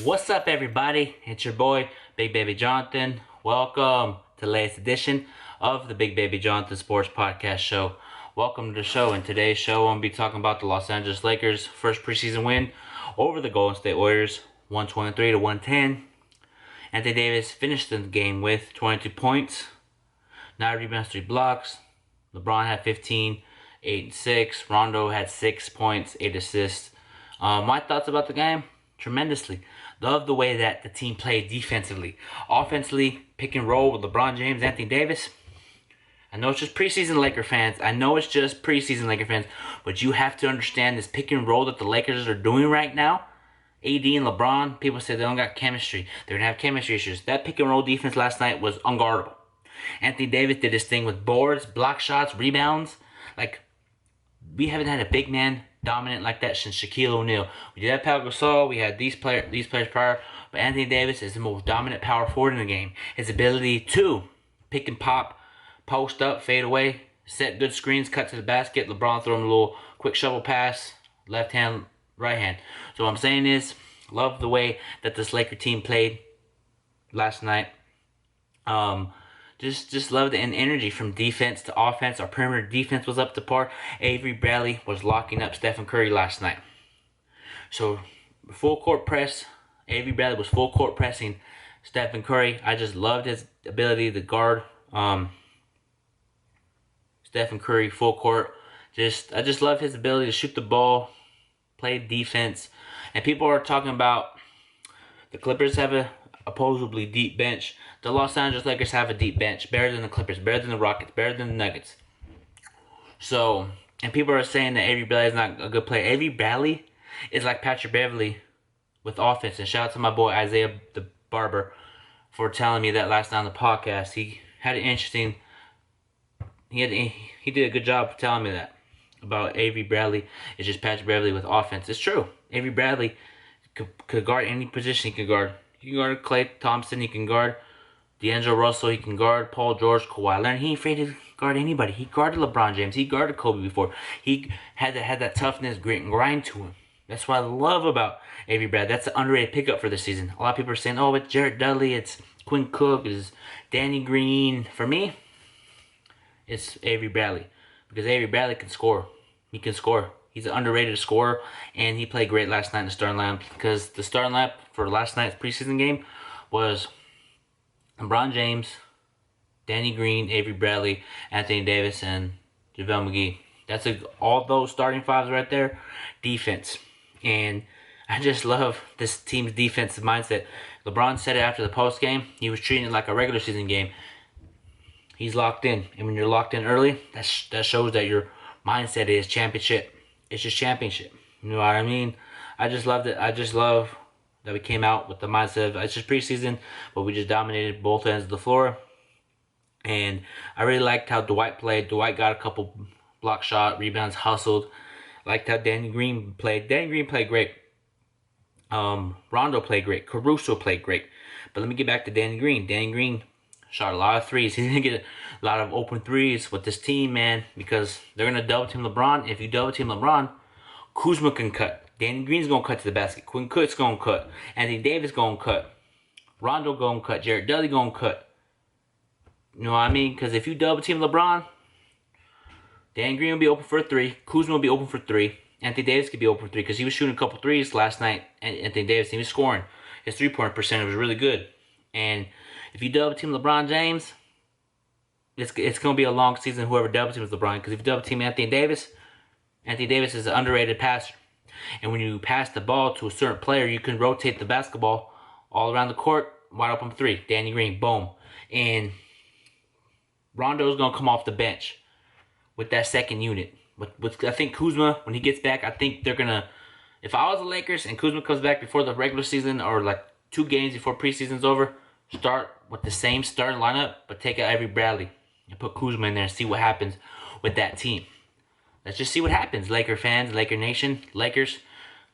What's up, everybody? It's your boy, Bigbabyjonathan. Welcome to the latest edition of the Bigbabyjonathan Sports Podcast Show. Welcome to the show. In today's show, I'm going to be talking about the Los Angeles Lakers' first preseason win over the Golden State Warriors, 123 to 110. Anthony Davis finished the game with 22 points, 9 rebounds, 3 blocks. LeBron had 15, 8 and 6. Rondo had 6 points, 8 assists. My thoughts about the game? Tremendously. Love the way that the team played defensively. Offensively, pick and roll with LeBron James, Anthony Davis. I know it's just preseason Laker fans. But you have to understand this pick and roll that the Lakers are doing right now. AD and LeBron, people say they don't got chemistry. They're going to have chemistry issues. That pick and roll defense last night was unguardable. Anthony Davis did his thing with boards, block shots, rebounds. Like, we haven't had a big man dominant like that since Shaquille O'Neal. We did have Pau Gasol. We had these players prior. But Anthony Davis is the most dominant power forward in the game. His ability to pick and pop, post up, fade away, set good screens, cut to the basket. LeBron throw him a little quick shovel pass, left hand, right hand. So what I'm saying is, love the way that this Laker team played last night. Just loved the energy from defense to offense. Our perimeter defense was up to par. Avery Bradley was locking up Stephen Curry last night. So, full court press. Avery Bradley was full court pressing Stephen Curry. I just loved his ability to guard Stephen Curry full court. I just love his ability to shoot the ball, play defense. And people are talking about the Clippers have a opposably deep bench. The Los Angeles Lakers have a deep bench, better than the Clippers, better than the Rockets, better than the Nuggets. So, and people are saying that Avery Bradley is not a good player. Avery Bradley is like Patrick Beverley with offense. And shout out to my boy Isaiah the Barber for telling me that last night on the podcast. He had an interesting. He did a good job telling me that about Avery Bradley. It's just Patrick Beverley with offense. It's true. Avery Bradley could guard any position he could guard. He can guard Klay Thompson. He can guard D'Angelo Russell. He can guard Paul George, Kawhi Leonard. He ain't afraid to guard anybody. He guarded LeBron James. He guarded Kobe before. He had that toughness, grit, and grind to him. That's what I love about Avery Bradley. That's an underrated pickup for this season. A lot of people are saying, oh, it's Jared Dudley, it's Quinn Cook, it's Danny Green. For me, it's Avery Bradley. Because Avery Bradley can score. He can score. He's an underrated scorer, and he played great last night in the starting lineup. Because the starting lineup for last night's preseason game was LeBron James, Danny Green, Avery Bradley, Anthony Davis, and JaVale McGee. That's all those starting fives right there. Defense. And I just love this team's defensive mindset. LeBron said it after the post game. He was treating it like a regular season game. He's locked in. And when you're locked in early, that shows that your mindset is championship. It's just championship. You know what I mean? I just loved it. I just love that we came out with the mindset of it's just preseason, but we just dominated both ends of the floor. And I really liked how Dwight played. Dwight got a couple block shot, rebounds, hustled. Liked how Danny Green played. Danny Green played great. Rondo played great. Caruso played great. But let me get back to Danny Green. Danny Green shot a lot of threes. He didn't get a lot of open threes with this team, man, because they're going to double team LeBron. If you double team LeBron, Kuzma can cut. Danny Green's going to cut to the basket. Quinn Cook's going to cut. Anthony Davis going to cut. Rondo going to cut. Jared Dudley going to cut. You know what I mean? Because if you double team LeBron, Danny Green will be open for a three. Kuzma will be open for three. Anthony Davis could be open for three because he was shooting a couple threes last night. And Anthony Davis, he was scoring. His three-point percentage was really good. And if you double team LeBron James, it's going to be a long season, whoever double teams LeBron. Because if you double team Anthony Davis is an underrated passer. And when you pass the ball to a certain player, you can rotate the basketball all around the court. Wide open three. Danny Green, boom. And Rondo's going to come off the bench with that second unit. With I think Kuzma, when he gets back, I think they're going to... If I was the Lakers and Kuzma comes back before the regular season or like 2 games before preseason's over, start with the same starting lineup, but take out Avery Bradley and put Kuzma in there and see what happens with that team. Let's just see what happens, Laker fans, Laker Nation, Lakers.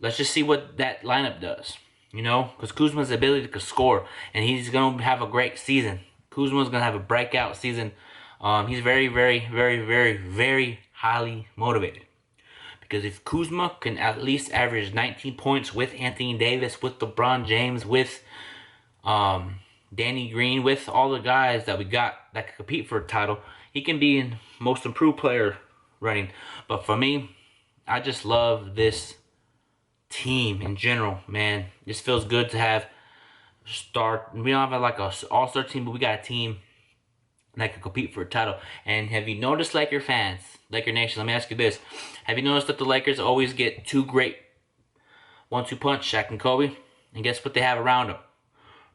Let's just see what that lineup does, you know? Because Kuzma's ability to score, and he's going to have a great season. Kuzma's going to have a breakout season. He's very, very, very, very, very highly motivated. Because if Kuzma can at least average 19 points with Anthony Davis, with LeBron James, with Danny Green, with all the guys that we got that can compete for a title, he can be in most improved player running. But for me, I just love this team in general, man. This feels good to have we don't have like a all-star team, but we got a team that can compete for a title. And have you noticed, Laker fans, Laker Nation, let me ask you this. Have you noticed that the Lakers always get two great 1-2 punch, Shaq and Kobe? And guess what they have around them?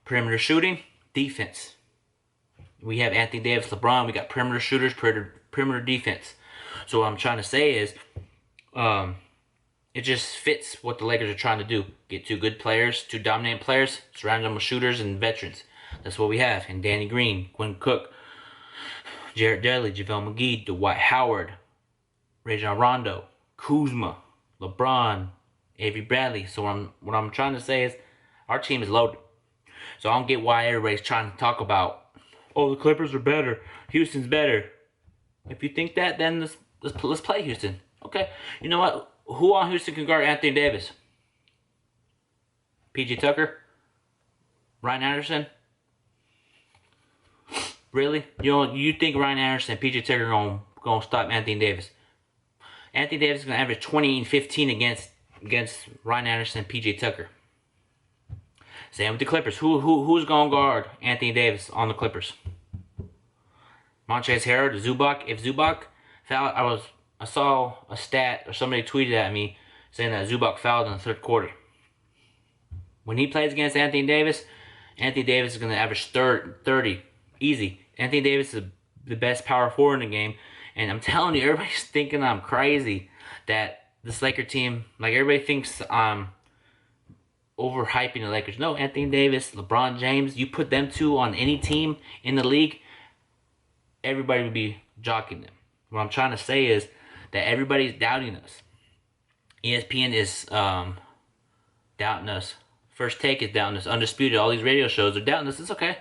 Perimeter shooting, defense. We have Anthony Davis, LeBron. We got perimeter shooters, perimeter defense. So what I'm trying to say is, it just fits what the Lakers are trying to do. Get two good players, two dominant players, surround them with shooters and veterans. That's what we have. And Danny Green, Quinn Cook, Jared Dudley, JaVale McGee, Dwight Howard, Rajon Rondo, Kuzma, LeBron, Avery Bradley. So what I'm trying to say is, our team is loaded. So I don't get why everybody's trying to talk about, oh, the Clippers are better, Houston's better. If you think that, then let's play Houston. Okay, you know what? Who on Houston can guard Anthony Davis? PJ Tucker? Ryan Anderson? Really? You think Ryan Anderson and PJ Tucker are gonna stop Anthony Davis? Anthony Davis is gonna average 20 and 15 against Ryan Anderson and PJ Tucker. Same with the Clippers. Who's gonna guard Anthony Davis on the Clippers? Montrezl Harrell, Zubac. If Zubac fouled, I saw a stat, or somebody tweeted at me saying that Zubac fouled in the third quarter. When he plays against Anthony Davis is going to average 30. Easy. Anthony Davis is the best power forward in the game. And I'm telling you, everybody's thinking I'm crazy that this Laker team, like everybody thinks I'm overhyping the Lakers. No, Anthony Davis, LeBron James, you put them two on any team in the league, everybody would be jockeying them. What I'm trying to say is that everybody's doubting us. ESPN is doubting us. First Take is doubting us. Undisputed, all these radio shows are doubting us. It's okay.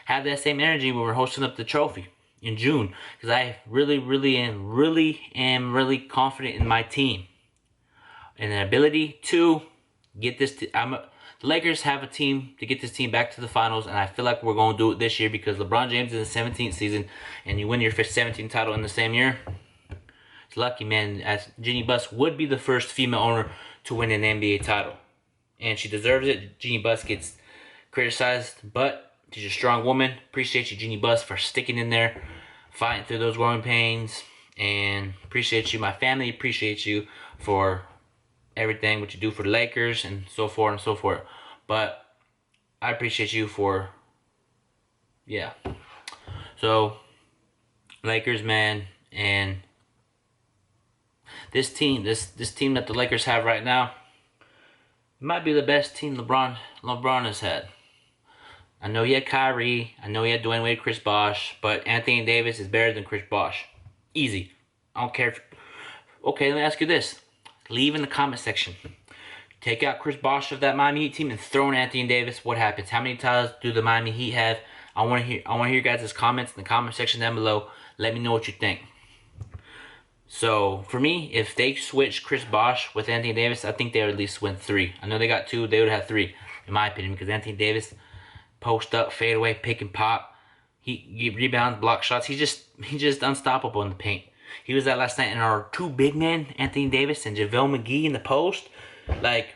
Have that same energy when we're hosting up the trophy in June. Because I really am confident in my team. And the ability to get this... the Lakers have a team to get this team back to the finals. And I feel like we're going to do it this year because LeBron James is in the 17th season. And you win your 17th title in the same year. It's lucky, man, as Jeannie Buss would be the first female owner to win an NBA title. And she deserves it. Jeannie Buss gets criticized, but she's a strong woman. Appreciate you, Jeannie Buss, for sticking in there, fighting through those growing pains. And appreciate you, my family. Appreciate you for everything, what you do for the Lakers, and so forth and so forth. But I appreciate you for, yeah. So, Lakers, man, and... This team that the Lakers have right now, it might be the best team LeBron has had. I know he had Kyrie, I know he had Dwayne Wade, Chris Bosh, but Anthony Davis is better than Chris Bosh. Easy. I don't care if... Okay, let me ask you this. Leave in the comment section. Take out Chris Bosh of that Miami Heat team and throw in Anthony Davis. What happens? How many titles do the Miami Heat have? I want to hear your guys' comments in the comment section down below. Let me know what you think. So, for me, if they switch Chris Bosh with Anthony Davis, I think they would at least win 3. I know they got 2, they would have 3, in my opinion, because Anthony Davis, post up, fade away, pick and pop, he rebounds, block shots, he's just unstoppable in the paint. He was that last night, and our 2 big men, Anthony Davis and JaVale McGee in the post, like,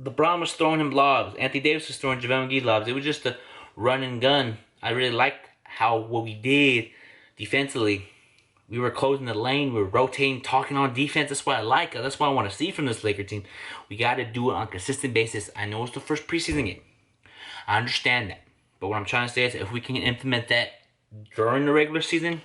LeBron was throwing him lobs, Anthony Davis was throwing JaVale McGee lobs. It was just a run and gun. I really liked what we did defensively. We were closing the lane. We were rotating, talking on defense. That's what I like. That's what I want to see from this Laker team. We got to do it on a consistent basis. I know it's the first preseason game. I understand that. But what I'm trying to say is if we can implement that during the regular season,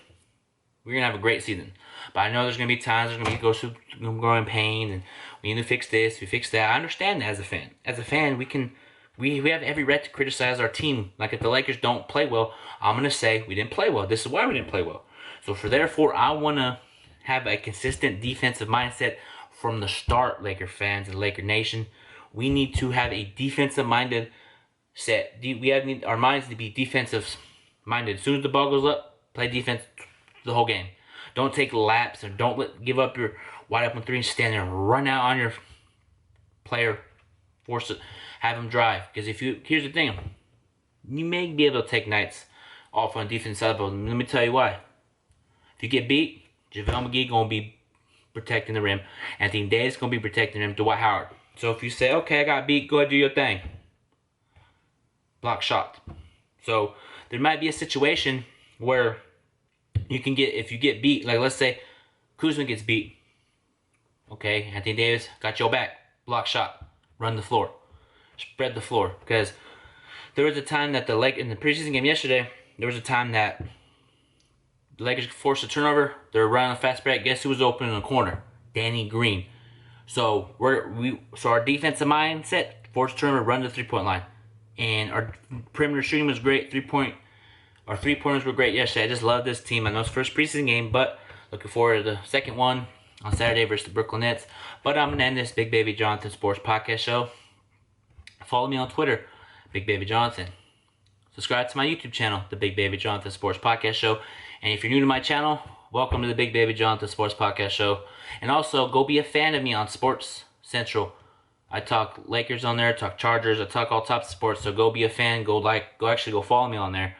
we're going to have a great season. But I know there's going to be times there's going to be go through growing pain and we need to fix this, we fix that. I understand that as a fan. As a fan, we have every right to criticize our team. Like if the Lakers don't play well, I'm going to say we didn't play well. This is why we didn't play well. So therefore, I want to have a consistent defensive mindset from the start, Laker fans and Laker Nation. We need to have a defensive-minded set. Our minds need to be defensive-minded. As soon as the ball goes up, play defense the whole game. Don't take laps or don't give up your wide open three, and stand there and run out on your player, force it, have him drive. Because here's the thing, you may be able to take nights off on defense side, but let me tell you why. If you get beat, JaVale McGee gonna be protecting the rim. Anthony Davis gonna be protecting the rim. Dwight Howard. So if you say, okay, I got beat, go ahead, do your thing. Block shot. So there might be a situation where you can get, if you get beat, like let's say Kuzma gets beat. Okay, Anthony Davis got your back. Block shot. Run the floor. Spread the floor. Because there was a time that in the preseason game yesterday, there was a time that the Lakers forced a turnover. They're running a fast break. Guess who was open in the corner? Danny Green. So our defensive mindset, force turnover, run to the 3-point line. And our perimeter shooting was great. Our 3-pointers were great yesterday. I just love this team. I know it's first preseason game, but looking forward to the second one on Saturday versus the Brooklyn Nets. But I'm going to end this Big Baby Jonathan Sports Podcast show. Follow me on Twitter, Big Baby Jonathan. Subscribe to my YouTube channel, the Big Baby Jonathan Sports Podcast Show. And if you're new to my channel, welcome to the Big Baby Jonathan Sports Podcast Show. And also, go be a fan of me on Sports Central. I talk Lakers on there, I talk Chargers, I talk all types of sports. So go be a fan, go follow me on there.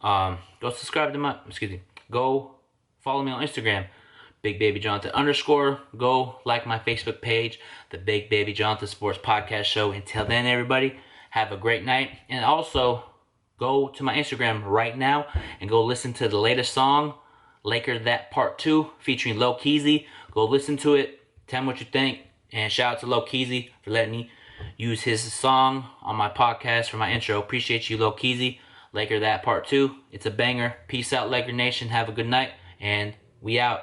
Go subscribe to go follow me on Instagram, Big Baby Jonathan _ Go like my Facebook page, the Big Baby Jonathan Sports Podcast Show. Until then, everybody, have a great night. And also, go to my Instagram right now and go listen to the latest song, Laker That Part 2, featuring Lil Keezy. Go listen to it, tell me what you think, and shout out to Lil Keezy for letting me use his song on my podcast for my intro. Appreciate you, Lil Keezy. Laker That Part 2. It's a banger. Peace out, Laker Nation. Have a good night, and we out.